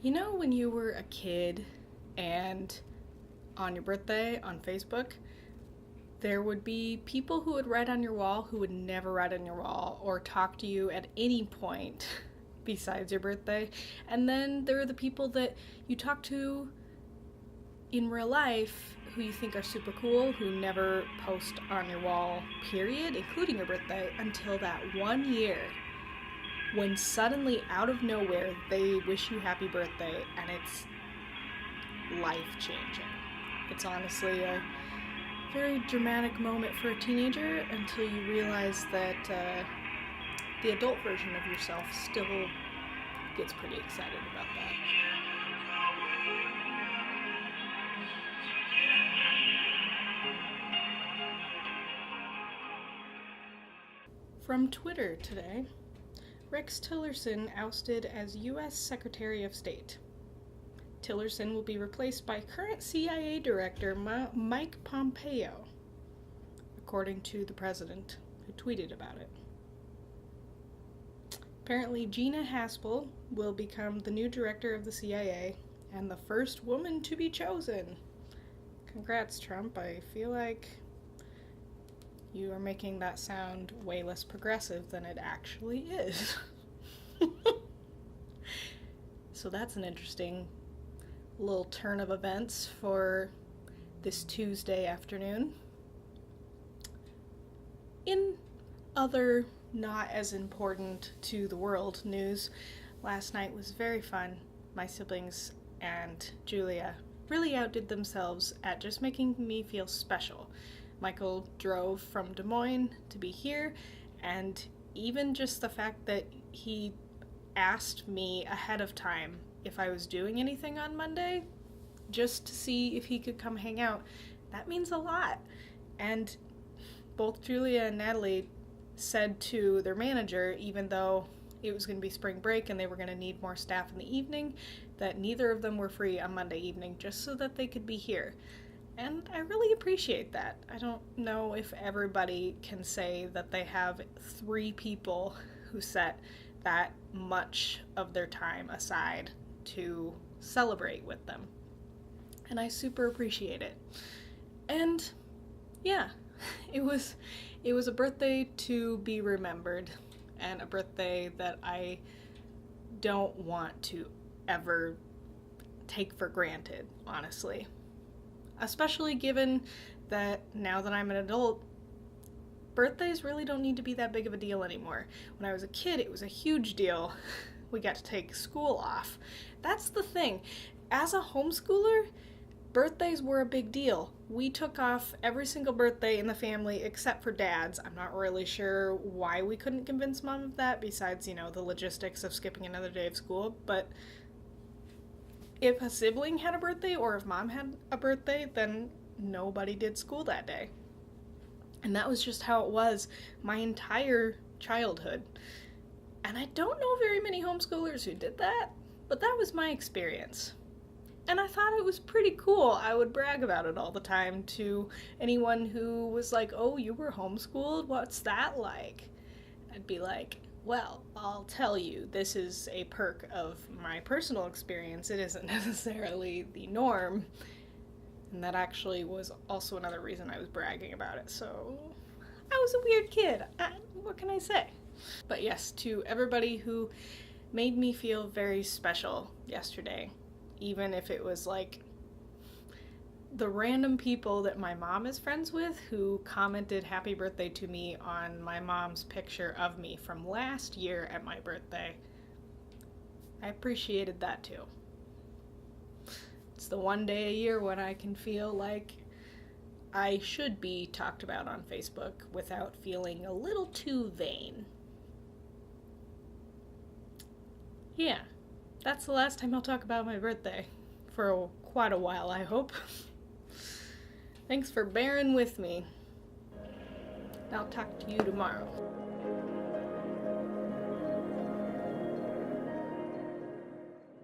You know when you were a kid and on your birthday on Facebook, there would be people who would write on your wall who would never write on your wall or talk to you at any point besides your birthday. And then there are the people that you talk to in real life who you think are super cool, who never post on your wall, period, including your birthday, until that one year when suddenly out of nowhere they wish you happy birthday, and it's life-changing. It's honestly a very dramatic moment for a teenager until you realize that the adult version of yourself still gets pretty excited about that. From Twitter today, Rex Tillerson ousted as U.S. Secretary of State. Tillerson will be replaced by current CIA Director Mike Pompeo, according to the president, who tweeted about it. Apparently, Gina Haspel will become the new director of the CIA and the first woman to be chosen. Congrats, Trump. I feel like you are making that sound way less progressive than it actually is. So that's an interesting little turn of events for this Tuesday afternoon. In other not as important to the world news, last night was very fun. My siblings and Julia really outdid themselves at just making me feel special. Michael drove from Des Moines to be here, and even just the fact that he asked me ahead of time if I was doing anything on Monday, just to see if he could come hang out, that means a lot. And both Julia and Natalie said to their manager, even though it was going to be spring break and they were going to need more staff in the evening, that neither of them were free on Monday evening, just so that they could be here. And I really appreciate that. I don't know if everybody can say that they have 3 people who set that much of their time aside to celebrate with them. And I super appreciate it. And yeah, it was a birthday to be remembered, and a birthday that I don't want to ever take for granted, honestly. Especially given that now that I'm an adult, birthdays really don't need to be that big of a deal anymore. When I was a kid, it was a huge deal. We got to take school off. That's the thing. As a homeschooler, birthdays were a big deal. We took off every single birthday in the family except for Dad's. I'm not really sure why we couldn't convince Mom of that, besides, the logistics of skipping another day of school, but if a sibling had a birthday or if Mom had a birthday, then nobody did school that day. And that was just how it was my entire childhood. And I don't know very many homeschoolers who did that, but that was my experience. And I thought it was pretty cool. I would brag about it all the time to anyone who was like, "Oh, you were homeschooled? What's that like?" I'd be like, "Well, I'll tell you, this is a perk of my personal experience. It isn't necessarily the norm." And that actually was also another reason I was bragging about it. So I was a weird kid. What can I say? But yes, to everybody who made me feel very special yesterday, even if it was like the random people that my mom is friends with who commented happy birthday to me on my mom's picture of me from last year at my birthday. I appreciated that too. It's the one day a year when I can feel like I should be talked about on Facebook without feeling a little too vain. Yeah, that's the last time I'll talk about my birthday. For quite a while, I hope. Thanks for bearing with me. I'll talk to you tomorrow.